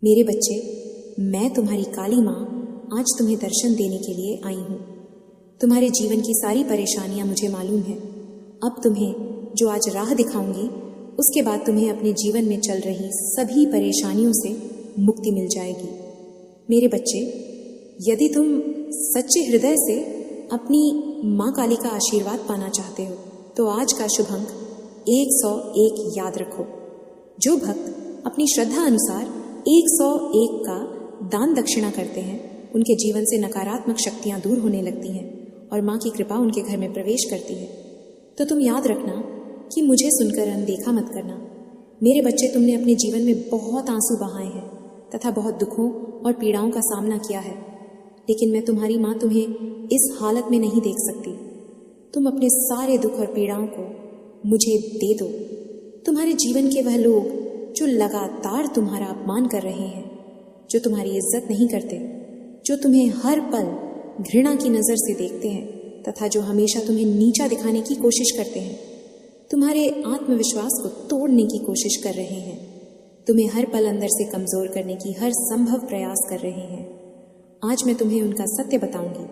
मेरे बच्चे, मैं तुम्हारी काली माँ आज तुम्हें दर्शन देने के लिए आई हूँ। तुम्हारे जीवन की सारी परेशानियाँ मुझे मालूम है। अब तुम्हें जो आज राह दिखाऊंगी, उसके बाद तुम्हें अपने जीवन में चल रही सभी परेशानियों से मुक्ति मिल जाएगी। मेरे बच्चे, यदि तुम सच्चे हृदय से अपनी माँ काली का आशीर्वाद पाना चाहते हो तो आज का शुभ अंक 101 याद रखो। जो भक्त अपनी श्रद्धा अनुसार 101 का दान दक्षिणा करते हैं, उनके जीवन से नकारात्मक शक्तियां दूर होने लगती हैं और माँ की कृपा उनके घर में प्रवेश करती है। तो तुम याद रखना कि मुझे सुनकर अनदेखा मत करना। मेरे बच्चे, तुमने अपने जीवन में बहुत आंसू बहाए हैं तथा बहुत दुखों और पीड़ाओं का सामना किया है, लेकिन मैं तुम्हारी माँ तुम्हें इस हालत में नहीं देख सकती। तुम अपने सारे दुख और पीड़ाओं को मुझे दे दो। तुम्हारे जीवन के वह लोग जो लगातार तुम्हारा अपमान कर रहे हैं, जो तुम्हारी इज्जत नहीं करते, जो तुम्हें हर पल घृणा की नज़र से देखते हैं तथा जो हमेशा तुम्हें नीचा दिखाने की कोशिश करते हैं, तुम्हारे आत्मविश्वास को तोड़ने की कोशिश कर रहे हैं, तुम्हें हर पल अंदर से कमज़ोर करने की हर संभव प्रयास कर रहे हैं, आज मैं तुम्हें उनका सत्य बताऊंगी।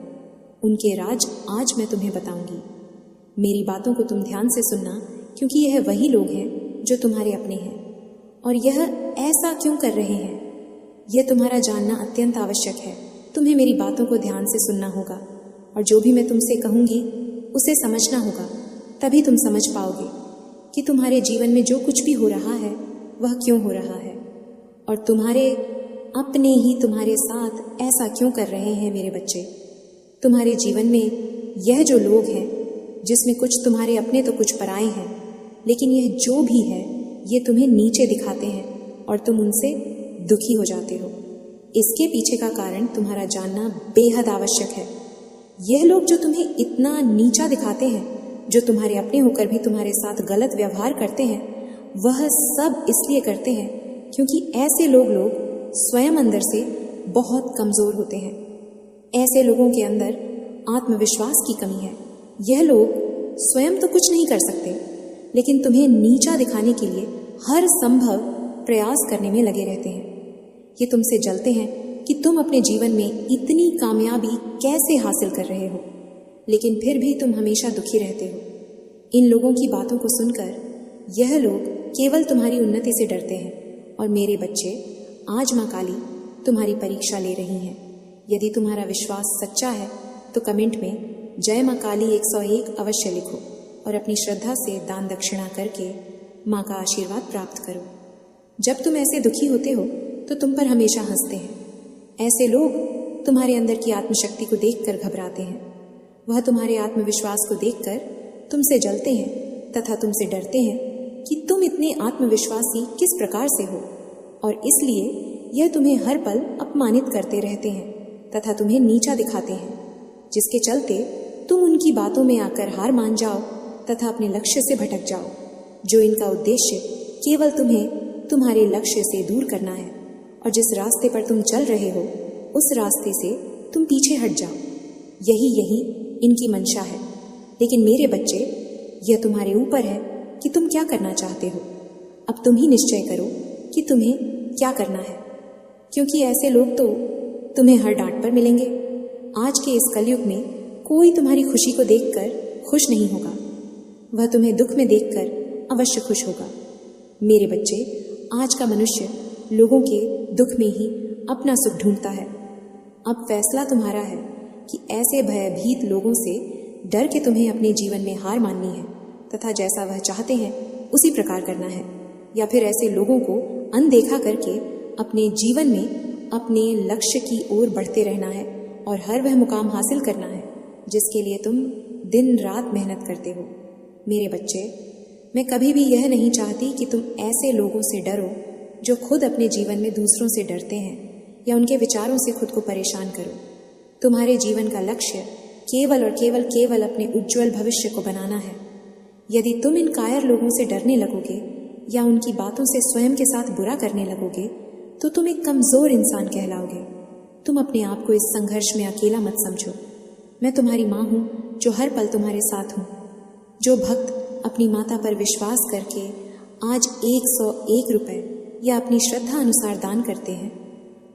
उनके राज आज मैं तुम्हें बताऊंगी। मेरी बातों को तुम ध्यान से सुनना, क्योंकि यह वही लोग हैं जो तुम्हारे अपने हैं। और यह ऐसा क्यों कर रहे हैं, यह तुम्हारा जानना अत्यंत आवश्यक है। तुम्हें मेरी बातों को ध्यान से सुनना होगा और जो भी मैं तुमसे कहूँगी उसे समझना होगा। तभी तुम समझ पाओगे कि तुम्हारे जीवन में जो कुछ भी हो रहा है वह क्यों हो रहा है और तुम्हारे अपने ही तुम्हारे साथ ऐसा क्यों कर रहे हैं। मेरे बच्चे, तुम्हारे जीवन में यह जो लोग हैं, जिसमें कुछ तुम्हारे अपने तो कुछ पराए हैं, लेकिन यह जो भी है ये तुम्हें नीचे दिखाते हैं और तुम उनसे दुखी हो जाते हो। इसके पीछे का कारण तुम्हारा जानना बेहद आवश्यक है। यह लोग जो तुम्हें इतना नीचा दिखाते हैं, जो तुम्हारे अपने होकर भी तुम्हारे साथ गलत व्यवहार करते हैं, वह सब इसलिए करते हैं क्योंकि ऐसे लोग स्वयं अंदर से बहुत कमज़ोर होते हैं। ऐसे लोगों के अंदर आत्मविश्वास की कमी है। यह लोग स्वयं तो कुछ नहीं कर सकते, लेकिन तुम्हें नीचा दिखाने के लिए हर संभव प्रयास करने में लगे रहते हैं। ये तुमसे जलते हैं कि तुम अपने जीवन में इतनी कामयाबी कैसे हासिल कर रहे हो, लेकिन फिर भी तुम हमेशा दुखी रहते हो। इन लोगों की बातों को सुनकर यह लोग केवल तुम्हारी उन्नति से डरते हैं। और मेरे बच्चे, आज माँ काली तुम्हारी परीक्षा ले रही हैं। यदि तुम्हारा विश्वास सच्चा है तो कमेंट में जय माँ काली 101 अवश्य लिखो और अपनी श्रद्धा से दान दक्षिणा करके माँ का आशीर्वाद प्राप्त करो। जब तुम ऐसे दुखी होते हो तो तुम पर हमेशा हंसते हैं। ऐसे लोग तुम्हारे अंदर की आत्मशक्ति को देखकर घबराते हैं। वह तुम्हारे आत्मविश्वास को देखकर तुमसे जलते हैं तथा तुमसे डरते हैं कि तुम इतने आत्मविश्वासी किस प्रकार से हो, और इसलिए यह तुम्हें हर पल अपमानित करते रहते हैं तथा तुम्हें नीचा दिखाते हैं, जिसके चलते तुम उनकी बातों में आकर हार मान जाओ तथा अपने लक्ष्य से भटक जाओ, जो इनका उद्देश्य केवल तुम्हें तुम्हारे लक्ष्य से दूर करना है। और जिस रास्ते पर तुम चल रहे हो उस रास्ते से तुम पीछे हट जाओ। यही इनकी मंशा है। लेकिन मेरे बच्चे, यह तुम्हारे ऊपर है कि तुम क्या करना चाहते हो। अब तुम ही निश्चय करो कि तुम्हें क्या करना है, क्योंकि ऐसे लोग तो तुम्हें हर डांट पर मिलेंगे। आज के इस कलयुग में कोई तुम्हारी खुशी को देखकर खुश नहीं होगा, वह तुम्हें दुख में देखकर अवश्य खुश होगा। मेरे बच्चे, आज का मनुष्य लोगों के दुख में ही अपना सुख ढूंढता है। अब फैसला तुम्हारा है कि ऐसे भयभीत लोगों से डर के तुम्हें अपने जीवन में हार माननी है तथा जैसा वह चाहते हैं उसी प्रकार करना है, या फिर ऐसे लोगों को अनदेखा करके अपने जीवन में अपने लक्ष्य की ओर बढ़ते रहना है और हर वह मुकाम हासिल करना है जिसके लिए तुम दिन रात मेहनत करते हो। मेरे बच्चे, मैं कभी भी यह नहीं चाहती कि तुम ऐसे लोगों से डरो जो खुद अपने जीवन में दूसरों से डरते हैं या उनके विचारों से खुद को परेशान करो। तुम्हारे जीवन का लक्ष्य केवल और केवल अपने उज्जवल भविष्य को बनाना है। यदि तुम इन कायर लोगों से डरने लगोगे या उनकी बातों से स्वयं के साथ बुरा करने लगोगे तो तुम एक कमज़ोर इंसान कहलाओगे। तुम अपने आप को इस संघर्ष में अकेला मत समझो। मैं तुम्हारी माँ हूँ जो हर पल तुम्हारे साथ हूँ। जो भक्त अपनी माता पर विश्वास करके आज 101 रुपए या अपनी श्रद्धा अनुसार दान करते हैं,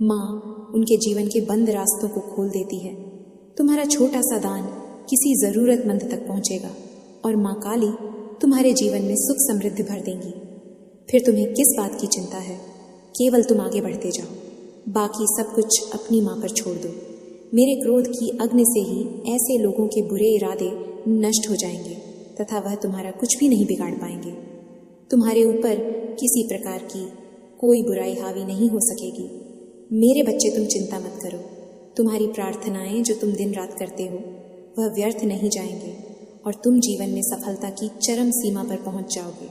माँ उनके जीवन के बंद रास्तों को खोल देती है। तुम्हारा छोटा सा दान किसी ज़रूरतमंद तक पहुँचेगा और माँ काली तुम्हारे जीवन में सुख समृद्धि भर देंगी। फिर तुम्हें किस बात की चिंता है? केवल तुम आगे बढ़ते जाओ, बाकी सब कुछ अपनी माँ पर छोड़ दो। मेरे क्रोध की अग्नि से ही ऐसे लोगों के बुरे इरादे नष्ट हो जाएंगे तथा वह तुम्हारा कुछ भी नहीं बिगाड़ पाएंगे। तुम्हारे ऊपर किसी प्रकार की कोई बुराई हावी नहीं हो सकेगी। मेरे बच्चे, तुम चिंता मत करो। तुम्हारी प्रार्थनाएं जो तुम दिन रात करते हो वह व्यर्थ नहीं जाएंगे और तुम जीवन में सफलता की चरम सीमा पर पहुंच जाओगे।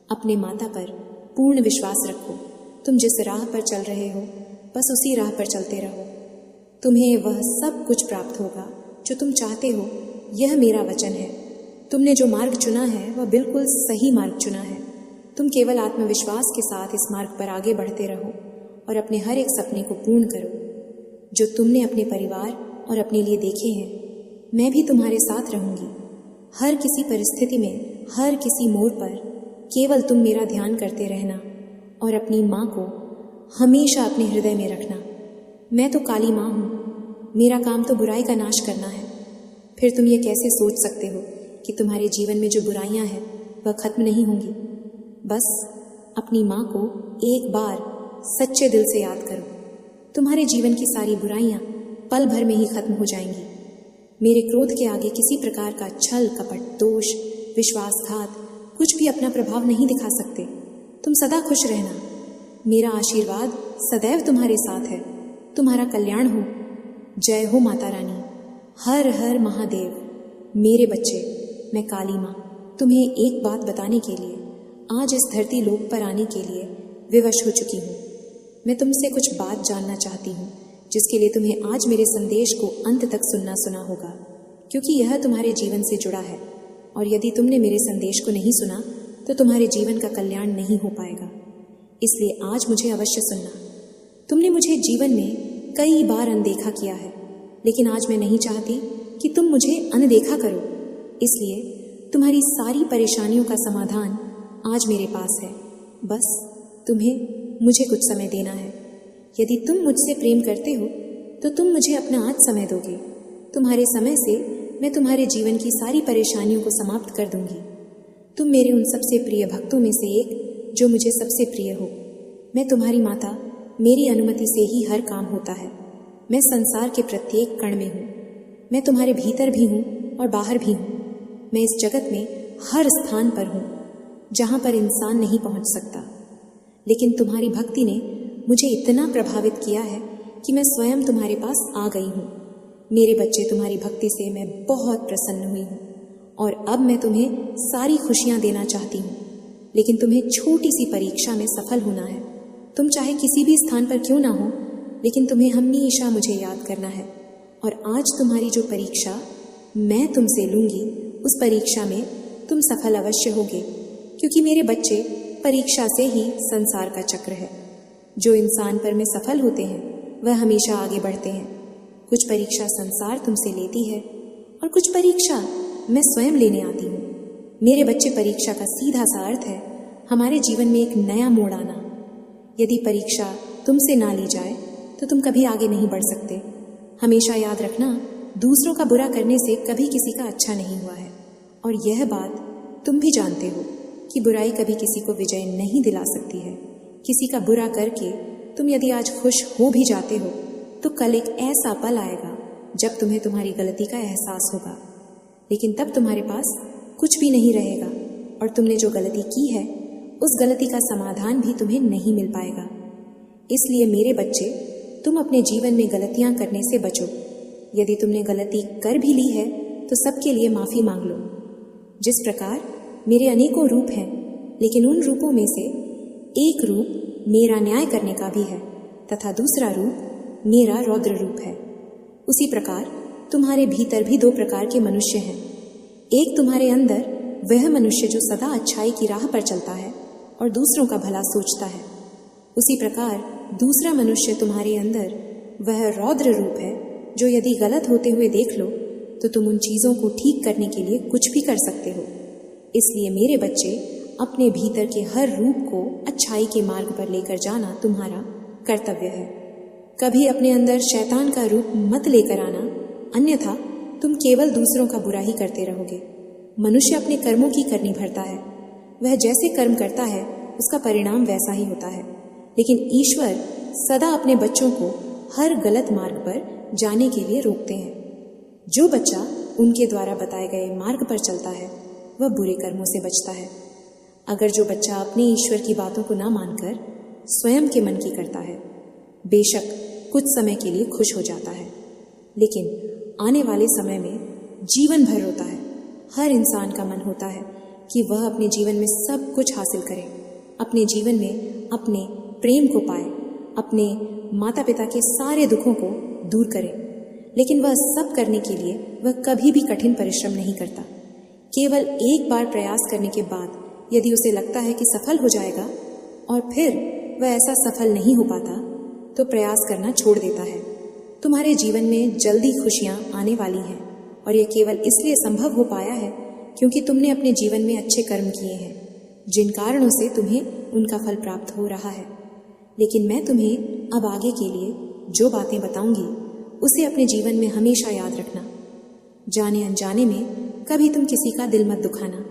अपने माता पर पूर्ण विश्वास रखो। तुम जिस राह पर चल रहे हो बस उसी राह पर चलते रहो। तुम्हें वह सब कुछ प्राप्त होगा जो तुम चाहते हो, यह मेरा वचन है। तुमने जो मार्ग चुना है वह बिल्कुल सही मार्ग चुना है। तुम केवल आत्मविश्वास के साथ इस मार्ग पर आगे बढ़ते रहो और अपने हर एक सपने को पूर्ण करो जो तुमने अपने परिवार और अपने लिए देखे हैं। मैं भी तुम्हारे साथ रहूंगी हर किसी परिस्थिति में, हर किसी मोड़ पर। केवल तुम मेरा ध्यान करते रहना और अपनी माँ को हमेशा अपने हृदय में रखना। मैं तो काली माँ हूँ, मेरा काम तो बुराई का नाश करना है। फिर तुम ये कैसे सोच सकते हो कि तुम्हारे जीवन में जो बुराइयाँ हैं वह खत्म नहीं होंगी? बस अपनी माँ को एक बार सच्चे दिल से याद करो। तुम्हारे जीवन की सारी बुराइयाँ पल भर में ही खत्म हो जाएंगी। मेरे क्रोध के आगे किसी प्रकार का छल, कपट, दोष, विश्वासघात कुछ भी अपना प्रभाव नहीं दिखा सकते। तुम सदा खुश रहना। मेरा आशीर्वाद सदैव तुम्हारे साथ है। तुम्हारा कल्याण हो। जय हो माता रानी। हर हर महादेव। मेरे बच्चे, मैं काली माँ तुम्हें एक बात बताने के लिए आज इस धरती लोक पर आने के लिए विवश हो चुकी हूँ। मैं तुमसे कुछ बात जानना चाहती हूँ जिसके लिए तुम्हें आज मेरे संदेश को अंत तक सुनना होगा, क्योंकि यह तुम्हारे जीवन से जुड़ा है और यदि तुमने मेरे संदेश को नहीं सुना तो तुम्हारे जीवन का कल्याण नहीं हो पाएगा। इसलिए आज मुझे अवश्य सुनना। तुमने मुझे जीवन में कई बार अनदेखा किया है, लेकिन आज मैं नहीं चाहती कि तुम मुझे अनदेखा करो। इसलिए तुम्हारी सारी परेशानियों का समाधान आज मेरे पास है। बस तुम्हें मुझे कुछ समय देना है। यदि तुम मुझसे प्रेम करते हो तो तुम मुझे अपना आज समय दोगे। तुम्हारे समय से मैं तुम्हारे जीवन की सारी परेशानियों को समाप्त कर दूंगी। तुम मेरे उन सबसे प्रिय भक्तों में से एक जो मुझे सबसे प्रिय हो। मैं तुम्हारी माता, मेरी अनुमति से ही हर काम होता है। मैं संसार के प्रत्येक कण में हूँ। मैं तुम्हारे भीतर भी हूँ और बाहर भी हूँ। मैं इस जगत में हर स्थान पर हूँ जहाँ पर इंसान नहीं पहुँच सकता। लेकिन तुम्हारी भक्ति ने मुझे इतना प्रभावित किया है कि मैं स्वयं तुम्हारे पास आ गई हूँ। मेरे बच्चे, तुम्हारी भक्ति से मैं बहुत प्रसन्न हुई हूँ और अब मैं तुम्हें सारी खुशियाँ देना चाहती हूँ। लेकिन तुम्हें छोटी सी परीक्षा में सफल होना है। तुम चाहे किसी भी स्थान पर क्यों ना हो, लेकिन तुम्हें हमेशा मुझे याद करना है। और आज तुम्हारी जो परीक्षा मैं तुमसे लूँगी, उस परीक्षा में तुम सफल अवश्य होगे, क्योंकि मेरे बच्चे, परीक्षा से ही संसार का चक्र है। जो इंसान पर में सफल होते हैं वह हमेशा आगे बढ़ते हैं। कुछ परीक्षा संसार तुमसे लेती है और कुछ परीक्षा मैं स्वयं लेने आती हूँ। मेरे बच्चे, परीक्षा का सीधा सा अर्थ है हमारे जीवन में एक नया मोड़ आना। यदि परीक्षा तुमसे ना ली जाए तो तुम कभी आगे नहीं बढ़ सकते। हमेशा याद रखना, दूसरों का बुरा करने से कभी किसी का अच्छा नहीं हुआ है। और यह बात तुम भी जानते हो कि बुराई कभी किसी को विजय नहीं दिला सकती है। किसी का बुरा करके तुम यदि आज खुश हो भी जाते हो तो कल एक ऐसा पल आएगा जब तुम्हें तुम्हारी गलती का एहसास होगा, लेकिन तब तुम्हारे पास कुछ भी नहीं रहेगा और तुमने जो गलती की है उस गलती का समाधान भी तुम्हें नहीं मिल पाएगा। इसलिए मेरे बच्चे, तुम अपने जीवन में गलतियां करने से बचो। यदि तुमने गलती कर भी ली है तो सबके लिए माफ़ी मांग लो। जिस प्रकार मेरे अनेकों रूप हैं, लेकिन उन रूपों में से एक रूप मेरा न्याय करने का भी है तथा दूसरा रूप मेरा रौद्र रूप है, उसी प्रकार तुम्हारे भीतर भी दो प्रकार के मनुष्य हैं। एक तुम्हारे अंदर वह मनुष्य जो सदा अच्छाई की राह पर चलता है और दूसरों का भला सोचता है। उसी प्रकार दूसरा मनुष्य तुम्हारे अंदर वह रौद्र रूप है जो यदि गलत होते हुए देख लो तो तुम उन चीज़ों को ठीक करने के लिए कुछ भी कर सकते हो। इसलिए मेरे बच्चे, अपने भीतर के हर रूप को अच्छाई के मार्ग पर लेकर जाना तुम्हारा कर्तव्य है। कभी अपने अंदर शैतान का रूप मत लेकर आना, अन्यथा तुम केवल दूसरों का बुरा ही करते रहोगे। मनुष्य अपने कर्मों की करनी भरता है। वह जैसे कर्म करता है उसका परिणाम वैसा ही होता है। लेकिन ईश्वर सदा अपने बच्चों को हर गलत मार्ग पर जाने के लिए रोकते हैं। जो बच्चा उनके द्वारा बताए गए मार्ग पर चलता है वह बुरे कर्मों से बचता है। अगर जो बच्चा अपने ईश्वर की बातों को ना मानकर स्वयं के मन की करता है, बेशक कुछ समय के लिए खुश हो जाता है, लेकिन आने वाले समय में जीवन भर रोता है। हर इंसान का मन होता है कि वह अपने जीवन में सब कुछ हासिल करे, अपने जीवन में अपने प्रेम को पाए, अपने माता पिता के सारे दुखों को दूर करे, लेकिन वह सब करने के लिए वह कभी भी कठिन परिश्रम नहीं करता। केवल एक बार प्रयास करने के बाद यदि उसे लगता है कि सफल हो जाएगा और फिर वह ऐसा सफल नहीं हो पाता तो प्रयास करना छोड़ देता है। तुम्हारे जीवन में जल्दी खुशियां आने वाली हैं और यह केवल इसलिए संभव हो पाया है क्योंकि तुमने अपने जीवन में अच्छे कर्म किए हैं, जिन कारणों से तुम्हें उनका फल प्राप्त हो रहा है। लेकिन मैं तुम्हें अब आगे के लिए जो बातें बताऊंगी उसे अपने जीवन में हमेशा याद रखना। जाने अनजाने में कभी तुम किसी का दिल मत दुखाना।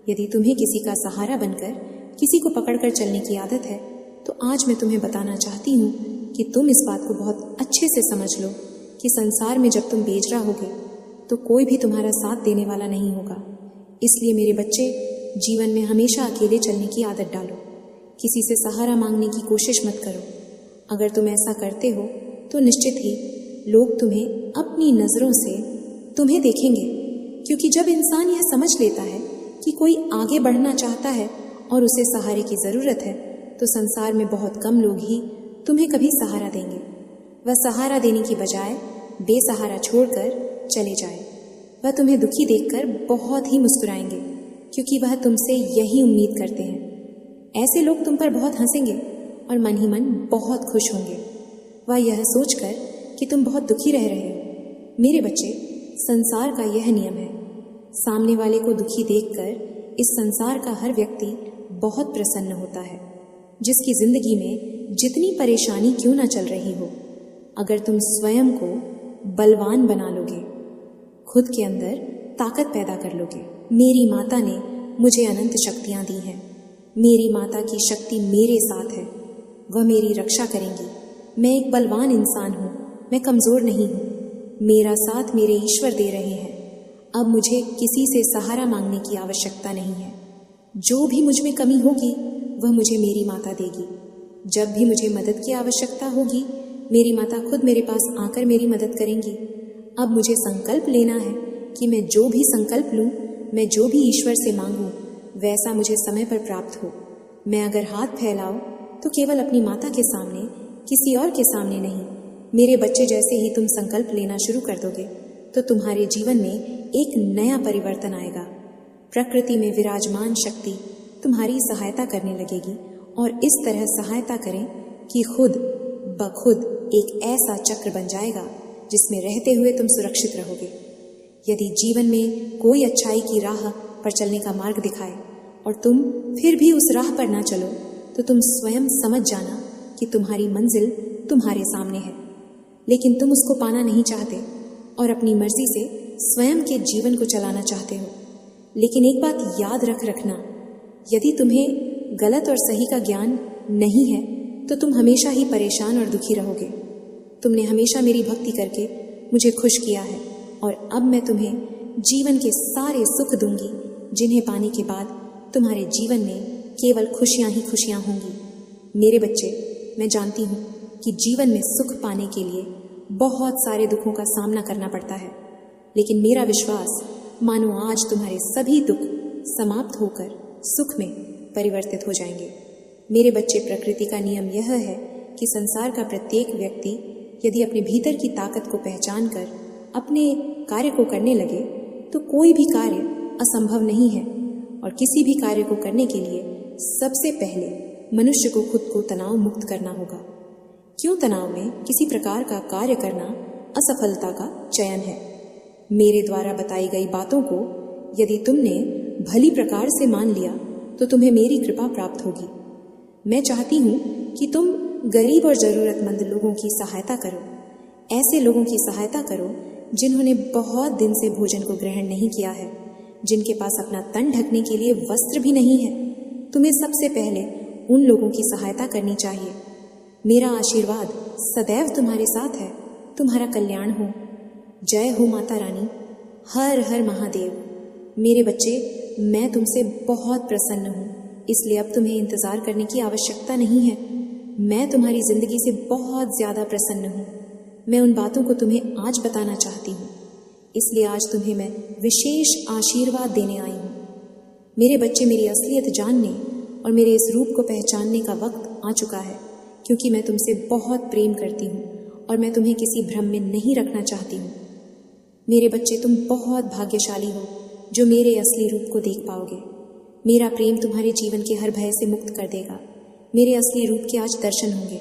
यदि तुम्हें किसी का सहारा बनकर किसी को पकड़कर चलने की आदत है तो आज मैं तुम्हें बताना चाहती हूँ कि तुम इस बात को बहुत अच्छे से समझ लो कि संसार में जब तुम बेच रहोगे तो कोई भी तुम्हारा साथ देने वाला नहीं होगा। इसलिए मेरे बच्चे, जीवन में हमेशा अकेले चलने की आदत डालो। किसी से सहारा मांगने की कोशिश मत करो। अगर तुम ऐसा करते हो तो निश्चित ही लोग तुम्हें अपनी नज़रों से तुम्हें देखेंगे, क्योंकि जब इंसान यह समझ लेता है कि कोई आगे बढ़ना चाहता है और उसे सहारे की ज़रूरत है तो संसार में बहुत कम लोग ही तुम्हें कभी सहारा देंगे। वह सहारा देने की बजाय बेसहारा छोड़कर चले जाए। वह तुम्हें दुखी देखकर बहुत ही मुस्कुराएंगे, क्योंकि वह तुमसे यही उम्मीद करते हैं। ऐसे लोग तुम पर बहुत हंसेंगे और मन ही मन बहुत खुश होंगे, वह यह सोचकर कि तुम बहुत दुखी रह रहे हो। मेरे बच्चे, संसार का यह नियम है। सामने वाले को दुखी देखकर इस संसार का हर व्यक्ति बहुत प्रसन्न होता है। जिसकी जिंदगी में जितनी परेशानी क्यों ना चल रही हो, अगर तुम स्वयं को बलवान बना लोगे, खुद के अंदर ताकत पैदा कर लोगे। मेरी माता ने मुझे अनंत शक्तियाँ दी हैं। मेरी माता की शक्ति मेरे साथ है, वह मेरी रक्षा करेंगी। मैं एक बलवान इंसान हूँ, मैं कमज़ोर नहीं हूँ। मेरा साथ मेरे ईश्वर दे रहे हैं। अब मुझे किसी से सहारा मांगने की आवश्यकता नहीं है। जो भी मुझ में कमी होगी वह मुझे मेरी माता देगी। जब भी मुझे मदद की आवश्यकता होगी मेरी माता खुद मेरे पास आकर मेरी मदद करेंगी। अब मुझे संकल्प लेना है कि मैं जो भी संकल्प लूँ, मैं जो भी ईश्वर से मांगूँ, वैसा मुझे समय पर प्राप्त हो। मैं अगर हाथ फैलाऊँ तो केवल अपनी माता के सामने, किसी और के सामने नहीं। मेरे बच्चे, जैसे ही तुम संकल्प लेना शुरू कर दोगे तो तुम्हारे जीवन में एक नया परिवर्तन आएगा। प्रकृति में विराजमान शक्ति तुम्हारी सहायता करने लगेगी और इस तरह सहायता करें कि खुद ब खुद एक ऐसा चक्र बन जाएगा जिसमें रहते हुए तुम सुरक्षित रहोगे। यदि जीवन में कोई अच्छाई की राह पर चलने का मार्ग दिखाए और तुम फिर भी उस राह पर ना चलो तो तुम स्वयं समझ जाना कि तुम्हारी मंजिल तुम्हारे सामने है, लेकिन तुम उसको पाना नहीं चाहते और अपनी मर्जी से स्वयं के जीवन को चलाना चाहते हो। लेकिन एक बात याद रखना, यदि तुम्हें गलत और सही का ज्ञान नहीं है तो तुम हमेशा ही परेशान और दुखी रहोगे। तुमने हमेशा मेरी भक्ति करके मुझे खुश किया है और अब मैं तुम्हें जीवन के सारे सुख दूंगी, जिन्हें पाने के बाद तुम्हारे जीवन में केवल खुशियाँ ही खुशियाँ होंगी। मेरे बच्चे, मैं जानती हूँ कि जीवन में सुख पाने के लिए बहुत सारे दुखों का सामना करना पड़ता है, लेकिन मेरा विश्वास मानो आज तुम्हारे सभी दुख समाप्त होकर सुख में परिवर्तित हो जाएंगे। मेरे बच्चे, प्रकृति का नियम यह है कि संसार का प्रत्येक व्यक्ति यदि अपने भीतर की ताकत को पहचान कर अपने कार्य को करने लगे तो कोई भी कार्य असंभव नहीं है। और किसी भी कार्य को करने के लिए सबसे पहले मनुष्य को खुद को तनाव मुक्त करना होगा। क्यों तनाव में किसी प्रकार का कार्य करना असफलता का चयन है। मेरे द्वारा बताई गई बातों को यदि तुमने भली प्रकार से मान लिया तो तुम्हें मेरी कृपा प्राप्त होगी। मैं चाहती हूँ कि तुम गरीब और ज़रूरतमंद लोगों की सहायता करो, ऐसे लोगों की सहायता करो जिन्होंने बहुत दिन से भोजन को ग्रहण नहीं किया है, जिनके पास अपना तन ढकने के लिए वस्त्र भी नहीं है। तुम्हें सबसे पहले उन लोगों की सहायता करनी चाहिए। मेरा आशीर्वाद सदैव तुम्हारे साथ है। तुम्हारा कल्याण हो। जय हो माता रानी। हर हर महादेव। मेरे बच्चे, मैं तुमसे बहुत प्रसन्न हूँ, इसलिए अब तुम्हें इंतज़ार करने की आवश्यकता नहीं है। मैं तुम्हारी ज़िंदगी से बहुत ज़्यादा प्रसन्न हूँ। मैं उन बातों को तुम्हें आज बताना चाहती हूँ, इसलिए आज तुम्हें मैं विशेष आशीर्वाद देने आई हूँ। मेरे बच्चे, मेरी असलियत जानने और मेरे इस रूप को पहचानने का वक्त आ चुका है, क्योंकि मैं तुमसे बहुत प्रेम करती हूँ और मैं तुम्हें किसी भ्रम में नहीं रखना चाहती हूँ। मेरे बच्चे, तुम बहुत भाग्यशाली हो जो मेरे असली रूप को देख पाओगे। मेरा प्रेम तुम्हारे जीवन के हर भय से मुक्त कर देगा। मेरे असली रूप के आज दर्शन होंगे।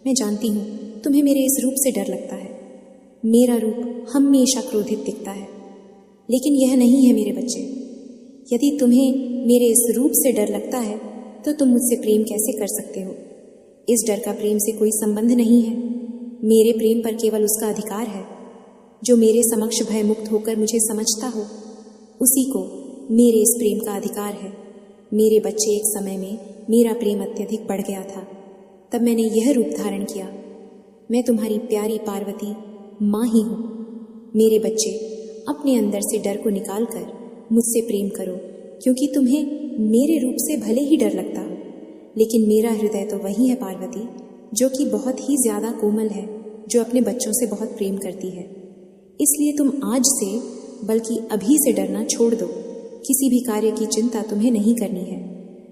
मैं जानती हूँ तुम्हें मेरे इस रूप से डर लगता है। मेरा रूप हमेशा क्रोधित दिखता है, लेकिन यह नहीं है मेरे बच्चे। यदि तुम्हें मेरे इस रूप से डर लगता है तो तुम मुझसे प्रेम कैसे कर सकते हो? इस डर का प्रेम से कोई संबंध नहीं है। मेरे प्रेम पर केवल उसका अधिकार है। जो मेरे समक्ष भय मुक्त होकर मुझे समझता हो, उसी को मेरे इस प्रेम का अधिकार है। मेरे बच्चे, एक समय में मेरा प्रेम अत्यधिक बढ़ गया था। तब मैंने यह रूप धारण किया। मैं तुम्हारी प्यारी पार्वती माँ ही हूँ। मेरे बच्चे, अपने अंदर से डर को निकालकर मुझसे प्रेम करो, क्योंकि तुम्हें मेरे रूप से भले ही डर लगता हो, लेकिन मेरा हृदय तो वही है पार्वती, जो कि बहुत ही ज़्यादा कोमल है, जो अपने बच्चों से बहुत प्रेम करती है। इसलिए तुम आज से, बल्कि अभी से डरना छोड़ दो। किसी भी कार्य की चिंता तुम्हें नहीं करनी है,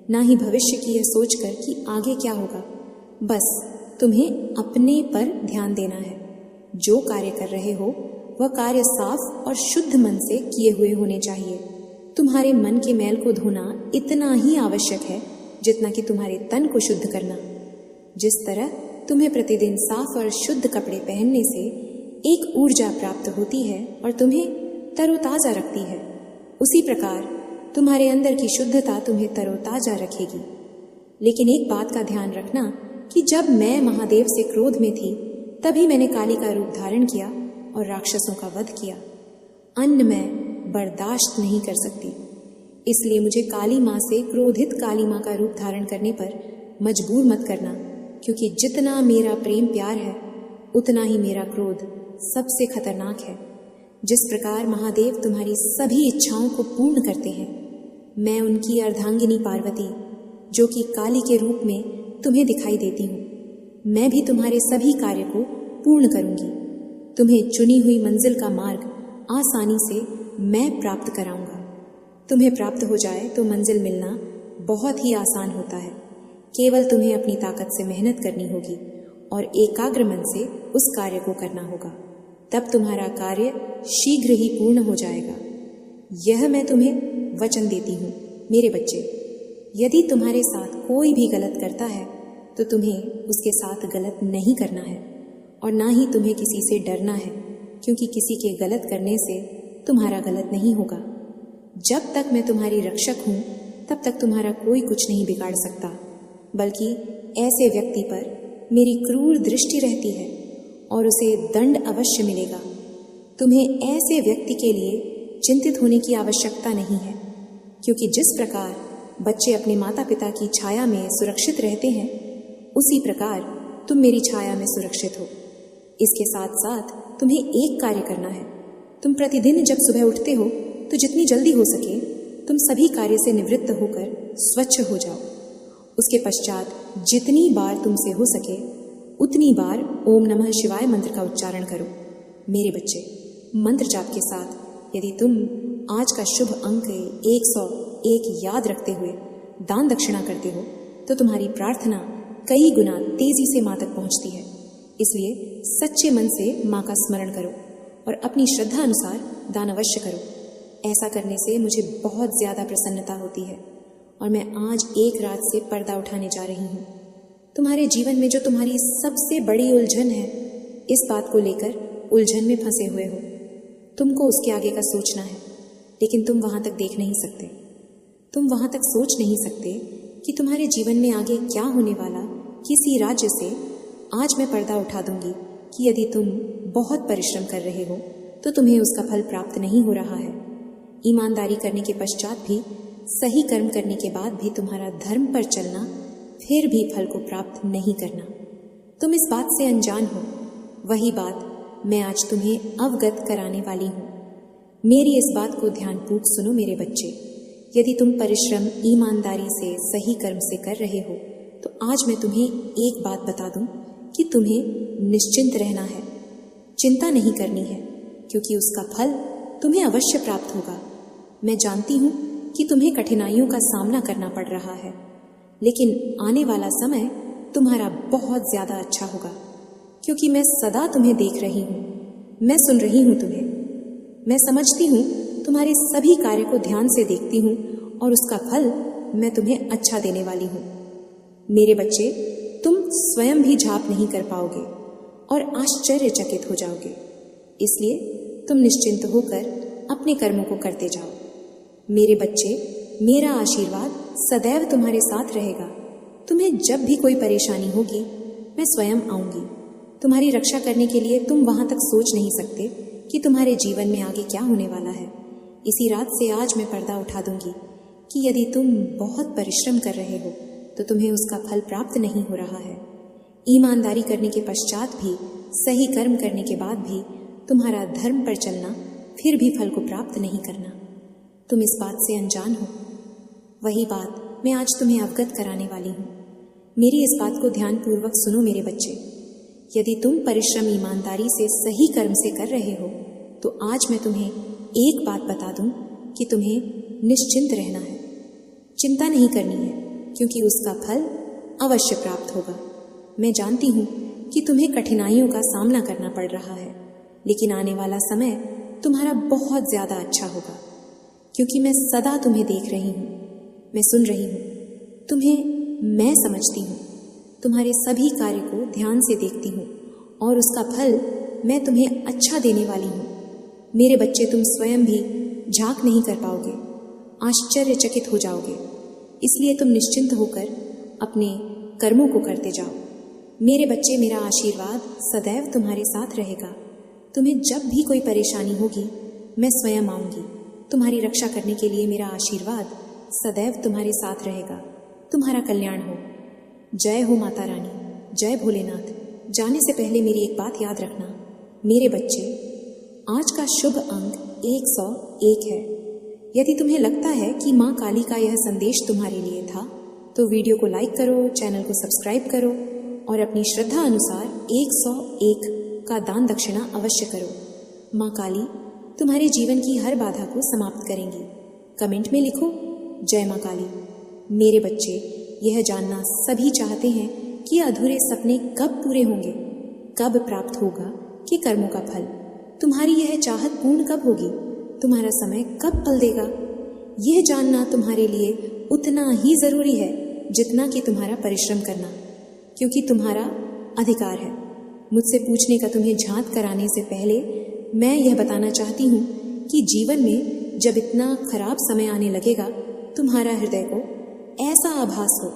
ना ही भविष्य की यह सोचकर कि आगे क्या होगा। बस तुम्हें अपने पर ध्यान देना है। जो कार्य कर रहे हो वह कार्य साफ और शुद्ध मन से किए हुए होने चाहिए। तुम्हारे मन के मैल को धोना इतना ही आवश्यक है जितना कि तुम्हारे तन को शुद्ध करना। जिस तरह तुम्हें प्रतिदिन साफ और शुद्ध कपड़े पहनने से एक ऊर्जा प्राप्त होती है और तुम्हें तरोताज़ा रखती है, उसी प्रकार तुम्हारे अंदर की शुद्धता तुम्हें तरोताज़ा रखेगी। लेकिन एक बात का ध्यान रखना कि जब मैं महादेव से क्रोध में थी, तभी मैंने काली का रूप धारण किया और राक्षसों का वध किया। अन्न मैं बर्दाश्त नहीं कर सकती, इसलिए मुझे काली माँ से क्रोधित काली माँ का रूप धारण करने पर मजबूर मत करना, क्योंकि जितना मेरा प्रेम प्यार है, उतना ही मेरा क्रोध सबसे खतरनाक है। जिस प्रकार महादेव तुम्हारी सभी इच्छाओं को पूर्ण करते हैं, मैं उनकी अर्धांगिनी पार्वती, जो कि काली के रूप में तुम्हें दिखाई देती हूँ, मैं भी तुम्हारे सभी कार्य को पूर्ण करूँगी। तुम्हें चुनी हुई मंजिल का मार्ग आसानी से मैं प्राप्त कराऊंगा। तुम्हें प्राप्त हो जाए तो मंजिल मिलना बहुत ही आसान होता है। केवल तुम्हें अपनी ताकत से मेहनत करनी होगी और एकाग्र मन से उस कार्य को करना होगा। तब तुम्हारा कार्य शीघ्र ही पूर्ण हो जाएगा। यह मैं तुम्हें वचन देती हूँ। मेरे बच्चे, यदि तुम्हारे साथ कोई भी गलत करता है तो तुम्हें उसके साथ गलत नहीं करना है और ना ही तुम्हें किसी से डरना है, क्योंकि किसी के गलत करने से तुम्हारा गलत नहीं होगा। जब तक मैं तुम्हारी रक्षक हूँ, तब तक तुम्हारा कोई कुछ नहीं बिगाड़ सकता, बल्कि ऐसे व्यक्ति पर मेरी क्रूर दृष्टि रहती है और उसे दंड अवश्य मिलेगा। तुम्हें ऐसे व्यक्ति के लिए चिंतित होने की आवश्यकता नहीं है, क्योंकि जिस प्रकार बच्चे अपने माता पिता की छाया में सुरक्षित रहते हैं, उसी प्रकार तुम मेरी छाया में सुरक्षित हो। इसके साथ साथ तुम्हें एक कार्य करना है। तुम प्रतिदिन जब सुबह उठते हो तो जितनी जल्दी हो सके तुम सभी कार्य से निवृत्त होकर स्वच्छ हो जाओ। उसके पश्चात जितनी बार तुमसे हो सके उतनी बार ओम नमः शिवाय मंत्र का उच्चारण करो। मेरे बच्चे, मंत्र जाप के साथ यदि तुम आज का शुभ अंक 101 याद रखते हुए दान दक्षिणा करते हो तो तुम्हारी प्रार्थना कई गुना तेजी से माँ तक पहुँचती है। इसलिए सच्चे मन से माँ का स्मरण करो और अपनी श्रद्धा अनुसार दान अवश्य करो। ऐसा करने से मुझे बहुत ज़्यादा प्रसन्नता होती है और मैं आज एक रात से पर्दा उठाने जा रही हूँ। तुम्हारे जीवन में जो तुम्हारी सबसे बड़ी उलझन है, इस बात को लेकर उलझन में फंसे हुए हो। तुमको उसके आगे का सोचना है, लेकिन तुम वहाँ तक देख नहीं सकते। तुम वहां तक सोच नहीं सकते कि तुम्हारे जीवन में आगे क्या होने वाला किसी राज्य से आज मैं पर्दा उठा दूंगी कि यदि तुम बहुत परिश्रम कर रहे हो तो तुम्हें उसका फल प्राप्त नहीं हो रहा है। ईमानदारी करने के पश्चात भी, सही कर्म करने के बाद भी तुम्हारा धर्म पर चलना, फिर भी फल को प्राप्त नहीं करना। तुम इस बात से अनजान हो। वही बात मैं आज तुम्हें अवगत कराने वाली हूँ। मेरी इस बात को ध्यानपूर्वक सुनो मेरे बच्चे। यदि तुम परिश्रम ईमानदारी से, सही कर्म से कर रहे हो तो आज मैं तुम्हें एक बात बता दूं कि तुम्हें निश्चिंत रहना है, चिंता नहीं करनी है, क्योंकि उसका फल तुम्हें अवश्य प्राप्त होगा। मैं जानती हूँ कि तुम्हें कठिनाइयों का सामना करना पड़ रहा है, लेकिन आने वाला समय तुम्हारा बहुत ज्यादा अच्छा होगा, क्योंकि मैं सदा तुम्हें देख रही हूँ, मैं सुन रही हूँ तुम्हें, मैं समझती हूँ, तुम्हारे सभी कार्य को ध्यान से देखती हूँ और उसका फल मैं तुम्हें अच्छा देने वाली हूँ। मेरे बच्चे, तुम स्वयं भी झाप नहीं कर पाओगे और आश्चर्यचकित हो जाओगे। इसलिए तुम निश्चिंत होकर अपने कर्मों को करते जाओ। मेरे बच्चे, मेरा आशीर्वाद सदैव तुम्हारे साथ रहेगा। तुम्हें जब भी कोई परेशानी होगी, मैं स्वयं आऊंगी। तुम्हारी रक्षा करने के लिए तुम वहां तक सोच नहीं सकते कि तुम्हारे जीवन में आगे क्या होने वाला है। इसी रात से आज मैं पर्दा उठा दूंगी कि यदि तुम बहुत परिश्रम कर रहे हो तो तुम्हें उसका फल प्राप्त नहीं हो रहा है। ईमानदारी करने के पश्चात भी, सही कर्म करने के बाद भी तुम्हारा धर्म पर चलना, फिर भी फल को प्राप्त नहीं करना। तुम इस बात से अनजान हो। वही बात मैं आज तुम्हें अवगत कराने वाली हूँ। मेरी इस बात को ध्यानपूर्वक सुनो मेरे बच्चे। यदि तुम परिश्रम ईमानदारी से, सही कर्म से कर रहे हो तो आज मैं तुम्हें एक बात बता दूं कि तुम्हें निश्चिंत रहना है, चिंता नहीं करनी है, क्योंकि उसका फल अवश्य प्राप्त होगा। मैं जानती हूँ कि तुम्हें कठिनाइयों का सामना करना पड़ रहा है, लेकिन आने वाला समय तुम्हारा बहुत ज्यादा अच्छा होगा, क्योंकि मैं सदा तुम्हें देख रही हूँ, मैं सुन रही हूँ, तुम्हें मैं समझती हूँ, तुम्हारे सभी कार्य को ध्यान से देखती हूँ और उसका फल मैं तुम्हें अच्छा देने वाली हूँ। मेरे बच्चे, तुम स्वयं भी झांक नहीं कर पाओगे, आश्चर्यचकित हो जाओगे। इसलिए तुम निश्चिंत होकर अपने कर्मों को करते जाओ। मेरे बच्चे, मेरा आशीर्वाद सदैव तुम्हारे साथ रहेगा। तुम्हें जब भी कोई परेशानी होगी, मैं स्वयं आऊंगी। तुम्हारी रक्षा करने के लिए मेरा आशीर्वाद सदैव तुम्हारे साथ रहेगा। तुम्हारा कल्याण हो। जय हो माता रानी, जय भोलेनाथ। जाने से पहले मेरी एक बात याद रखना मेरे बच्चे, आज का शुभ अंक 101 है। यदि तुम्हें लगता है कि माँ काली का यह संदेश तुम्हारे लिए था तो वीडियो को लाइक करो, चैनल को सब्सक्राइब करो और अपनी श्रद्धा अनुसार 101 का दान दक्षिणा अवश्य करो। माँ काली तुम्हारे जीवन की हर बाधा को समाप्त करेंगी। कमेंट में लिखो जय माँ काली। मेरे बच्चे, यह जानना सभी चाहते हैं कि अधूरे सपने कब पूरे होंगे, कब प्राप्त होगा कि कर्मों का फल। तुम्हारी यह चाहत पूर्ण कब होगी, तुम्हारा समय कब पल देगा। यह जानना तुम्हारे लिए उतना ही जरूरी है जितना कि तुम्हारा परिश्रम करना, क्योंकि तुम्हारा अधिकार है। मुझसे पूछने का तुम्हें झांक कराने से पहले मैं यह बताना चाहती हूँ कि जीवन में जब इतना खराब समय आने लगेगा, तुम्हारा हृदय को ऐसा आभास हो,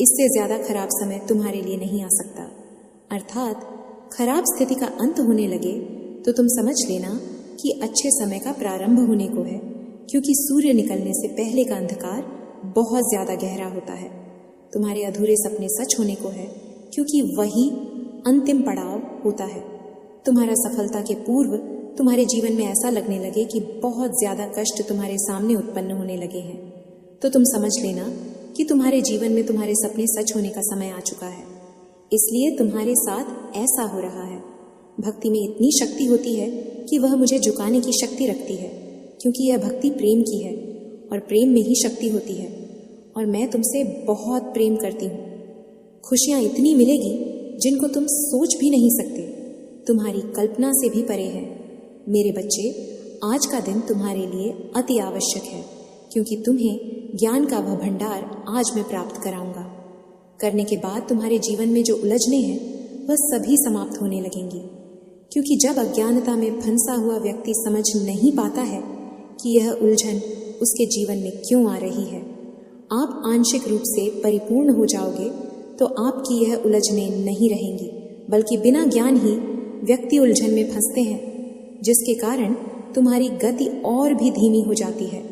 इससे ज्यादा खराब समय तुम्हारे लिए नहीं आ सकता। अर्थात खराब स्थिति का अंत होने लगे तो तुम समझ लेना कि अच्छे समय का प्रारंभ होने को है, क्योंकि सूर्य निकलने से पहले का अंधकार बहुत ज्यादा गहरा होता है। तुम्हारे अधूरे सपने सच होने को है, क्योंकि वही अंतिम पड़ाव होता है। तुम्हारा सफलता के पूर्व तुम्हारे जीवन में ऐसा लगने लगे कि बहुत ज्यादा कष्ट तुम्हारे सामने उत्पन्न होने लगे हैं, तो तुम समझ लेना कि तुम्हारे जीवन में तुम्हारे सपने सच होने का समय आ चुका है। इसलिए तुम्हारे साथ ऐसा हो रहा है। भक्ति में इतनी शक्ति होती है कि वह मुझे झुकाने की शक्ति रखती है, क्योंकि यह भक्ति प्रेम की है और प्रेम में ही शक्ति होती है। और मैं तुमसे बहुत प्रेम करती हूँ। खुशियाँ इतनी मिलेगी जिनको तुम सोच भी नहीं सकते, तुम्हारी कल्पना से भी परे है। मेरे बच्चे, आज का दिन तुम्हारे लिए अति आवश्यक है, क्योंकि तुम्हें ज्ञान का वह भंडार आज मैं प्राप्त कराऊंगा। करने के बाद तुम्हारे जीवन में जो उलझने हैं वह सभी समाप्त होने लगेंगी, क्योंकि जब अज्ञानता में फंसा हुआ व्यक्ति समझ नहीं पाता है कि यह उलझन उसके जीवन में क्यों आ रही है। आप आंशिक रूप से परिपूर्ण हो जाओगे तो आपकी यह उलझनें नहीं रहेंगी, बल्कि बिना ज्ञान ही व्यक्ति उलझन में फंसते हैं, जिसके कारण तुम्हारी गति और भी धीमी हो जाती है।